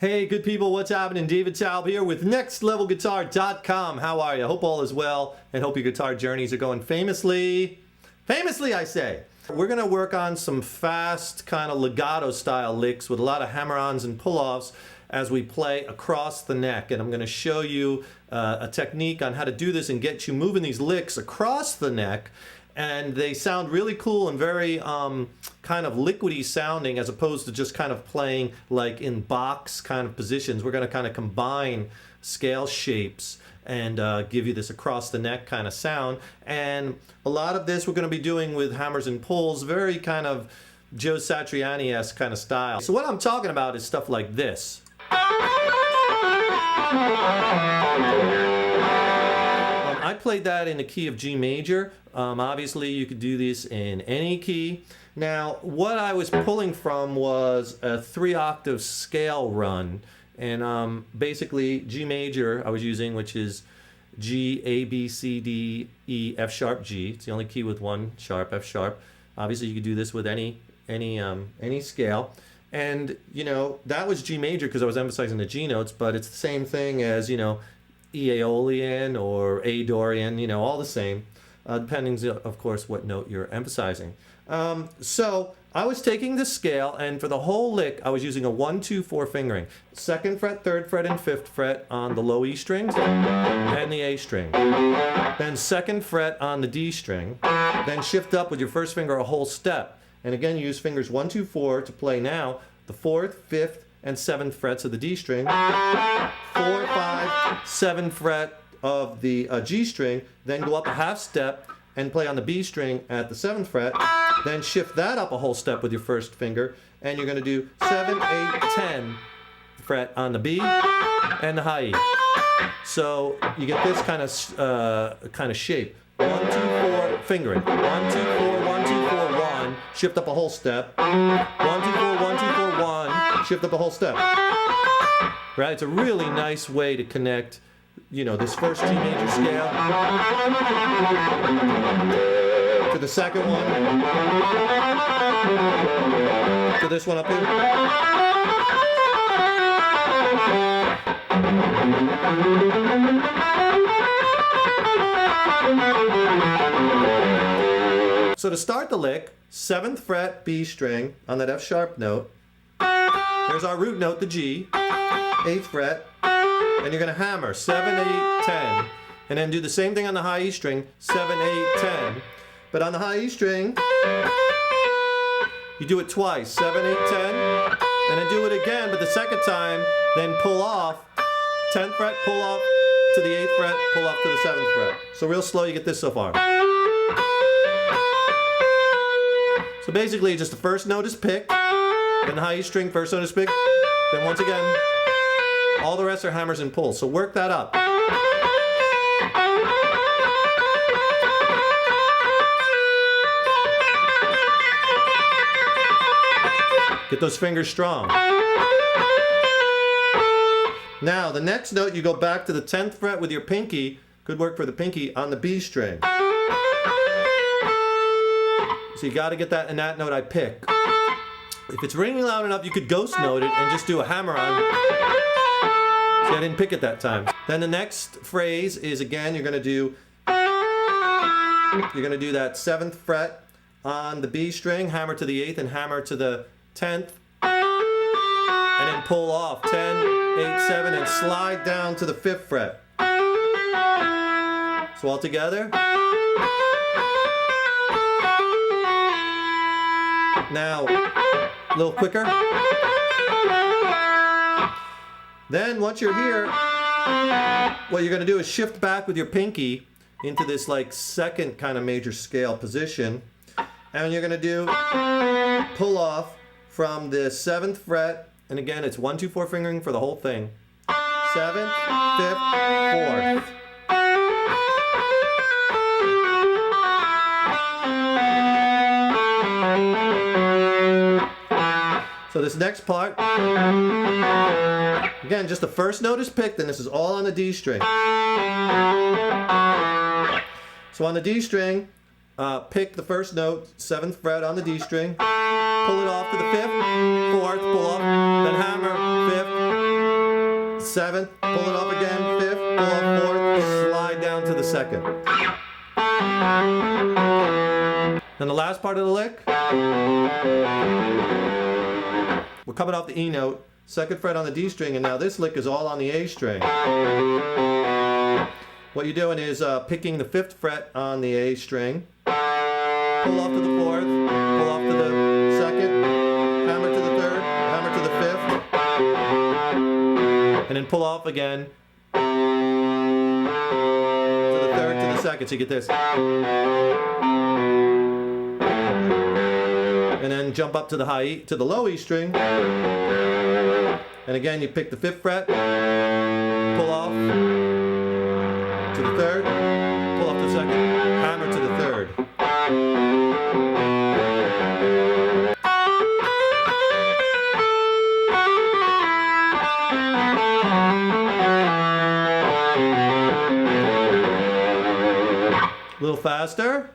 Hey, good people, what's happening? David Taub here with NextLevelGuitar.com. How are you? Hope all is well and hope your guitar journeys are going famously, I say. We're going to work on some fast kind of legato style licks with a lot of hammer-ons and pull-offs as we play across the neck. And I'm going to show you a technique on how to do this and get you moving these licks across the neck. And they sound really cool and very kind of liquidy sounding as opposed to just kind of playing like in box kind of positions. We're going to kind of combine scale shapes and give you this across the neck kind of sound. And a lot of this we're going to be doing with hammers and pulls, very kind of Joe Satriani-esque kind of style. So what I'm talking about is stuff like this. I played that in the key of G major. Obviously you could do this in any key. Now what I was pulling from was a 3-octave scale run, and basically G major I was using, which is G, A, B, C, D, E, F sharp, G. It's the only key with one sharp, F sharp. Obviously you could do this with any scale. And you know, that was G major because I was emphasizing the G notes, but it's the same thing as, you know, E Aeolian or A Dorian, you know, all the same, depending, of course, what note you're emphasizing. So I was taking the scale, and for the whole lick, I was using a 1, 2, 4 fingering. 2nd fret, 3rd fret, and 5th fret on the low E strings and the A string. Then 2nd fret on the D string. Then shift up with your first finger a whole step. And again, you use fingers 1, 2, 4 to play now the 4th, 5th, and 7th frets of the D string, 4, 5, 7th fret of the G string, then go up a half step and play on the B string at the 7th fret, then shift that up a whole step with your first finger, and you're going to do 7, 8, 10 fret on the B and the high E. So you get this kind of shape. 1, 2, 4 fingering. 1, 2, 4, 1, 2, 4, 1. Shift up a whole step. 1, 2, 4, 1, 2, 4, 1. Shift up a whole step. Right? It's a really nice way to connect, you know, this first G major scale to the second one, to this one up here. So to start the lick, 7th fret B string on that F sharp note. There's our root note, the G, 8th fret, and you're going to hammer 7, 8, 10, and then do the same thing on the high E string, 7, 8, 10. But on the high E string, you do it twice, 7, 8, 10, and then do it again, but the second time, then pull off, 10th fret, pull off to the 8th fret, pull off to the 7th fret. So real slow, you get this so far. So basically, just the first note is picked, then the high E string, first note is picked, then once again, all the rest are hammers and pulls. So work that up. Get those fingers strong. Now, the next note, you go back to the 10th fret with your pinky. Good work for the pinky on the B string. So you got to get that in that note I pick. If it's ringing loud enough, you could ghost note it and just do a hammer on. See, I didn't pick it that time. Then the next phrase is, again, you're going to do that 7th fret on the B string, hammer to the 8th and hammer to the 10th, and then pull off 10, 8, 7, and slide down to the 5th fret. So all together. Now, a little quicker. Then once you're here, what you're going to do is shift back with your pinky into this like second kind of major scale position, and you're going to do pull off from the 7th fret, and again it's 1, 2, 4 fingering for the whole thing. 7th, 5th, 4th. So this next part, again, just the first note is picked, and this is all on the D string. So on the D string, pick the first note, 7th fret on the D string, pull it off to the 5th, 4th, pull off, then hammer, 5th, 7th, pull it up again, 5th, pull up 4th, slide down to the 2nd. Then the last part of the lick, we're coming off the E note, 2nd fret on the D string, and now this lick is all on the A string. What you're doing is picking the 5th fret on the A string, pull off to the 4th, pull off to the 2nd, hammer to the 3rd, hammer to the 5th, and then pull off again to the 3rd, to the 2nd, so you get this. And then jump up to the high E, to the low E string, and again you pick the 5th fret, pull off to the 3rd, pull off to the 2nd, hammer to the 3rd. A little faster.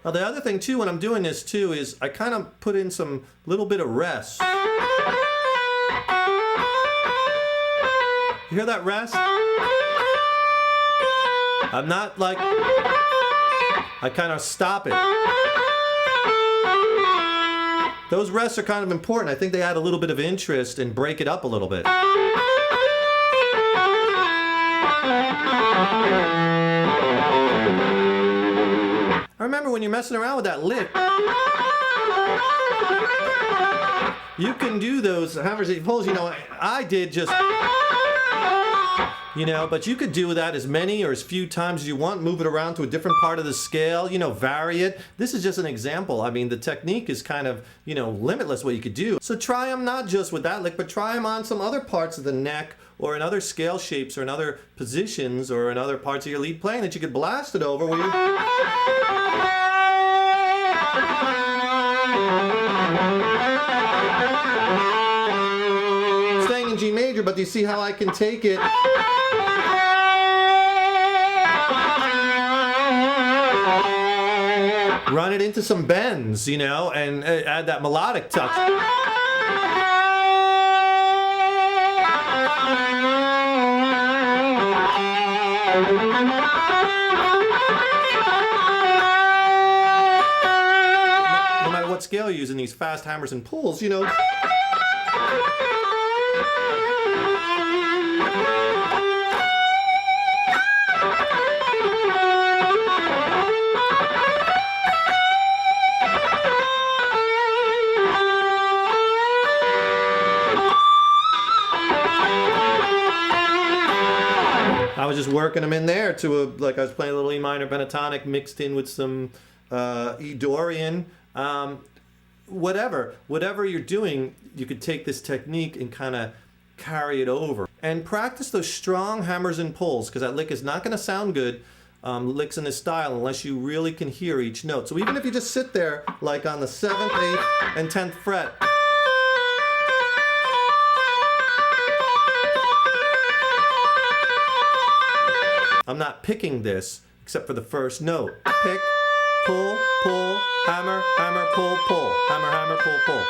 Now the other thing too when I'm doing this too is I kind of put in some little bit of rest. You hear that rest? I'm not like, I kind of stop it. Those rests are kind of important. I think they add a little bit of interest and break it up a little bit. I remember when you're messing around with that lick, you can do those hammers and pulls, you know, I did just, you know, but you could do that as many or as few times as you want, move it around to a different part of the scale, you know, vary it. This is just an example. I mean, the technique is kind of, you know, limitless what you could do. So try them not just with that lick, but try them on some other parts of the neck or in other scale shapes or in other positions or in other parts of your lead playing that you could blast it over where you... Staying in G major, but do you see how I can take it? Run it into some bends, you know, and add that melodic touch. No matter what scale you're using, these fast hammers and pulls, you know. I was just working them in there to a, like I was playing a little E minor pentatonic mixed in with some E Dorian. Whatever you're doing, you could take this technique and kind of carry it over. And practice those strong hammers and pulls, because that lick is not going to sound good, licks in this style, unless you really can hear each note. So even if you just sit there, like on the 7th, 8th, and 10th fret, I'm not picking this except for the first note. Pick, pull, pull, hammer, hammer, pull, pull, hammer, hammer, pull, pull.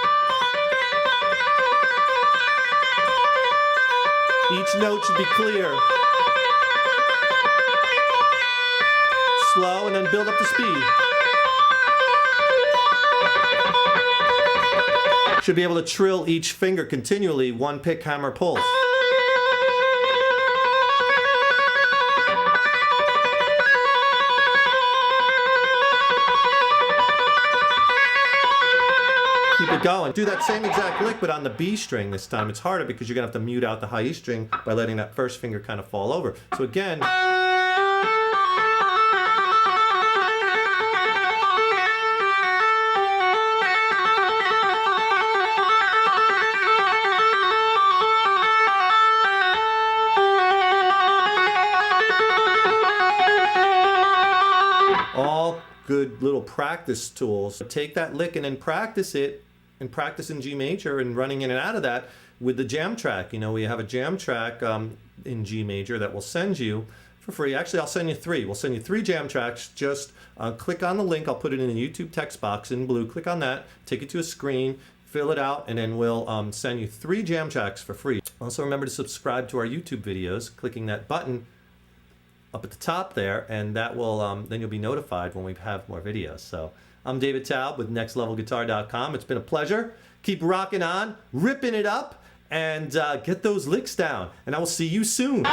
Each note should be clear. Slow and then build up the speed. Should be able to trill each finger continually, one pick, hammer, pulse. Keep it going. Do that same exact lick, but on the B string this time. It's harder because you're going to have to mute out the high E string by letting that first finger kind of fall over. So again, all good little practice tools. Take that lick and then practice it, and practice in G major and running in and out of that with the jam track. You know, we have a jam track in G major that will send you for free. Actually, I'll send you 3. We'll send you 3 jam tracks. Just click on the link. I'll put it in the YouTube text box in blue. Click on that, take it to a screen, fill it out, and then we'll send you 3 jam tracks for free. Also, remember to subscribe to our YouTube videos, clicking that button up at the top there, and that will then you'll be notified when we have more videos. So I'm David Taub with nextlevelguitar.com. It's been a pleasure. Keep rocking on, ripping it up, and get those licks down. And I will see you soon.